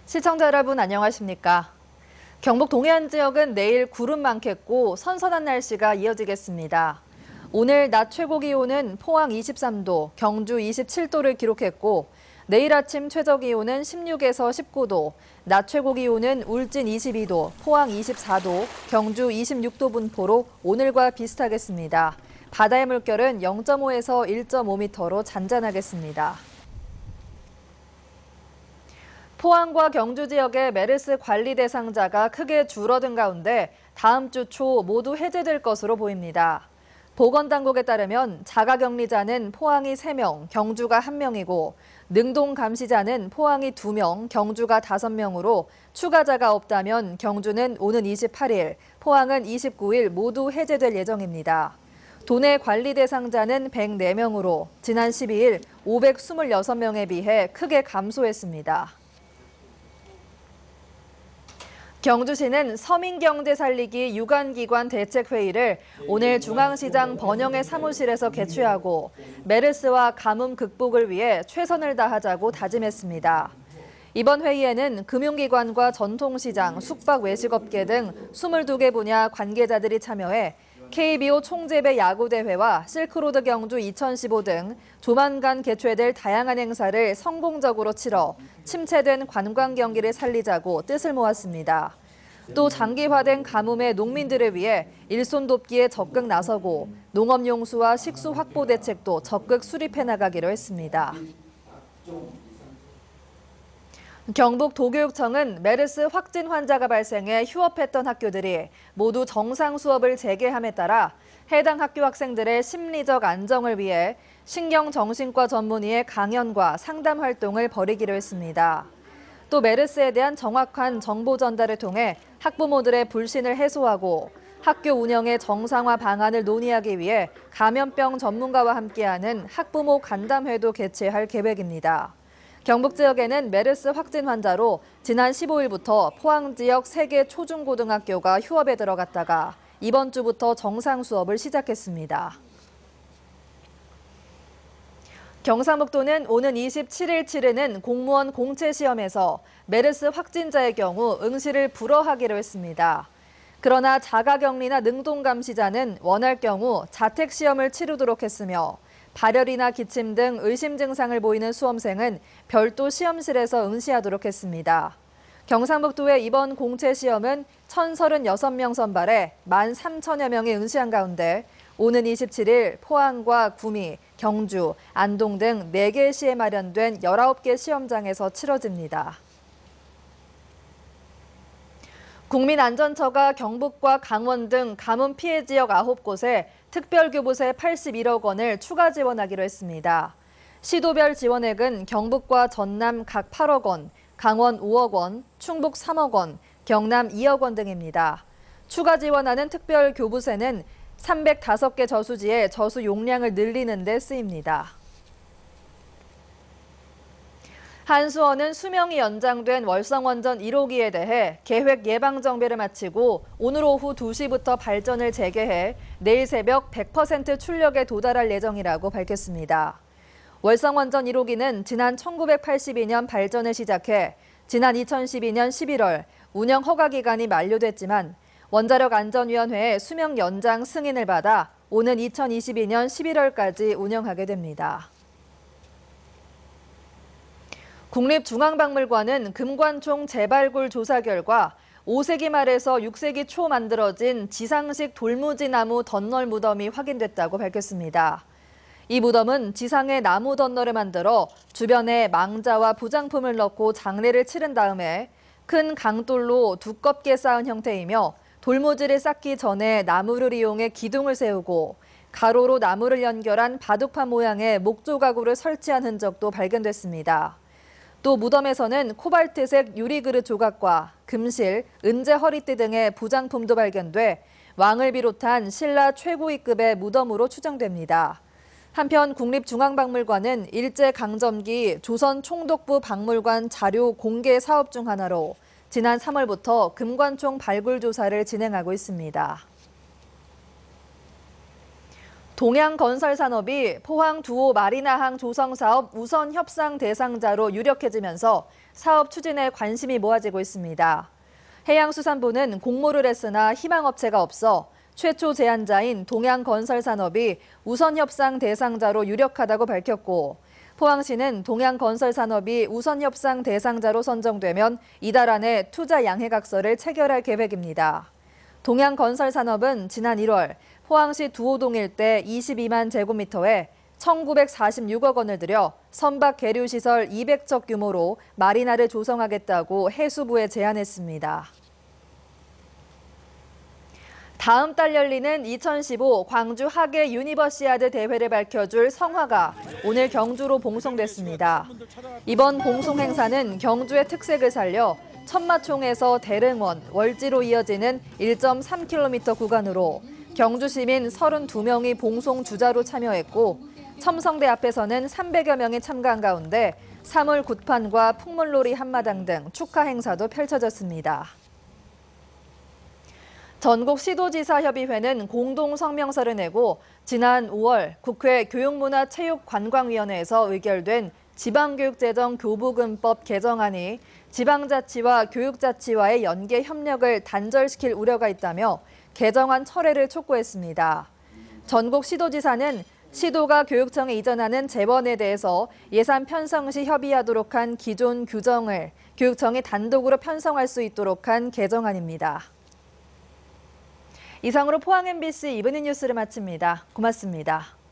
시청자 여러분 안녕하십니까? 경북 동해안 지역은 내일 구름 많겠고 선선한 날씨가 이어지겠습니다. 오늘 낮 최고 기온은 포항 23도, 경주 27도를 기록했고 내일 아침 최저 기온은 16에서 19도, 낮 최고 기온은 울진 22도, 포항 24도, 경주 26도 분포로 오늘과 비슷하겠습니다. 바다의 물결은 0.5에서 1.5m로 잔잔하겠습니다. 포항과 경주 지역의 메르스 관리 대상자가 크게 줄어든 가운데 다음 주 초 모두 해제될 것으로 보입니다. 보건당국에 따르면 자가격리자는 포항이 3명, 경주가 1명이고 능동 감시자는 포항이 2명, 경주가 5명으로 추가자가 없다면 경주는 오는 28일, 포항은 29일 모두 해제될 예정입니다. 도내 관리 대상자는 104명으로 지난 12일 526명에 비해 크게 감소했습니다. 경주시는 서민경제 살리기 유관기관 대책회의를 오늘 중앙시장 번영의 사무실에서 개최하고 메르스와 가뭄 극복을 위해 최선을 다하자고 다짐했습니다. 이번 회의에는 금융기관과 전통시장, 숙박 외식업계 등 22개 분야 관계자들이 참여해 KBO 총재배 야구대회와 실크로드 경주 2015 등 조만간 개최될 다양한 행사를 성공적으로 치러 침체된 관광 경기를 살리자고 뜻을 모았습니다. 또 장기화된 가뭄의 농민들을 위해 일손 돕기에 적극 나서고 농업용수와 식수 확보 대책도 적극 수립해 나가기로 했습니다. 경북 도교육청은 메르스 확진 환자가 발생해 휴업했던 학교들이 모두 정상 수업을 재개함에 따라 해당 학교 학생들의 심리적 안정을 위해 신경정신과 전문의의 강연과 상담 활동을 벌이기로 했습니다. 또 메르스에 대한 정확한 정보 전달을 통해 학부모들의 불신을 해소하고 학교 운영의 정상화 방안을 논의하기 위해 감염병 전문가와 함께하는 학부모 간담회도 개최할 계획입니다. 경북 지역에는 메르스 확진 환자로 지난 15일부터 포항 지역 3개 초중고등학교가 휴업에 들어갔다가 이번 주부터 정상 수업을 시작했습니다. 경상북도는 오는 27일 치르는 공무원 공채 시험에서 메르스 확진자의 경우 응시를 불허하기로 했습니다. 그러나 자가격리나 능동감시자는 원할 경우 자택 시험을 치르도록 했으며 발열이나 기침 등 의심 증상을 보이는 수험생은 별도 시험실에서 응시하도록 했습니다. 경상북도의 이번 공채 시험은 1,036명 선발해 13,000여 명이 응시한 가운데 오는 27일 포항과 구미, 경주, 안동 등 4개 시에 마련된 19개 시험장에서 치러집니다. 국민안전처가 경북과 강원 등 가뭄 피해 지역 9곳에 특별교부세 81억 원을 추가 지원하기로 했습니다. 시도별 지원액은 경북과 전남 각 8억 원, 강원 5억 원, 충북 3억 원, 경남 2억 원 등입니다. 추가 지원하는 특별교부세는 305개 저수지의 저수 용량을 늘리는 데 쓰입니다. 한수원은 수명이 연장된 월성원전 1호기에 대해 계획 예방 정비를 마치고 오늘 오후 2시부터 발전을 재개해 내일 새벽 100% 출력에 도달할 예정이라고 밝혔습니다. 월성원전 1호기는 지난 1982년 발전을 시작해 지난 2012년 11월 운영 허가 기간이 만료됐지만 원자력안전위원회의 수명 연장 승인을 받아 오는 2022년 11월까지 운영하게 됩니다. 국립중앙박물관은 금관총 재발굴 조사 결과 5세기 말에서 6세기 초 만들어진 지상식 돌무지 나무 덧널 무덤이 확인됐다고 밝혔습니다. 이 무덤은 지상에 나무 덧널을 만들어 주변에 망자와 부장품을 넣고 장례를 치른 다음에 큰 강돌로 두껍게 쌓은 형태이며 돌무지를 쌓기 전에 나무를 이용해 기둥을 세우고 가로로 나무를 연결한 바둑판 모양의 목조가구를 설치한 흔적도 발견됐습니다. 또 무덤에서는 코발트색 유리그릇 조각과 금실, 은제 허리띠 등의 부장품도 발견돼 왕을 비롯한 신라 최고위급의 무덤으로 추정됩니다. 한편 국립중앙박물관은 일제강점기 조선총독부 박물관 자료 공개 사업 중 하나로 지난 3월부터 금관총 발굴 조사를 진행하고 있습니다. 동양건설산업이 포항 두호 마리나항 조성사업 우선 협상 대상자로 유력해지면서 사업 추진에 관심이 모아지고 있습니다. 해양수산부는 공모를 했으나 희망업체가 없어 최초 제안자인 동양건설산업이 우선 협상 대상자로 유력하다고 밝혔고, 포항시는 동양건설산업이 우선 협상 대상자로 선정되면 이달 안에 투자 양해각서를 체결할 계획입니다. 동양건설산업은 지난 1월 포항시 두호동 일대 22만 제곱미터에 1,946억 원을 들여 선박 계류시설 200척 규모로 마리나를 조성하겠다고 해수부에 제안했습니다. 다음 달 열리는 2015 광주 하계 유니버시아드 대회를 밝혀줄 성화가 오늘 경주로 봉송됐습니다. 이번 봉송 행사는 경주의 특색을 살려 천마총에서 대릉원, 월지로 이어지는 1.3km 구간으로 경주 시민 32명이 봉송 주자로 참여했고, 첨성대 앞에서는 300여 명이 참가한 가운데 사물 굿판과 풍물놀이 한마당 등 축하 행사도 펼쳐졌습니다. 전국시도지사협의회는 공동 성명서를 내고 지난 5월 국회 교육문화체육관광위원회에서 의결된 지방교육재정 교부금법 개정안이 지방자치와 교육자치와의 연계 협력을 단절시킬 우려가 있다며 개정안 철회를 촉구했습니다. 전국 시도지사는 시도가 교육청에 이전하는 재원에 대해서 예산 편성 시 협의하도록 한 기존 규정을 교육청이 단독으로 편성할 수 있도록 한 개정안입니다. 이상으로 포항 MBC 이브닝 뉴스를 마칩니다. 고맙습니다.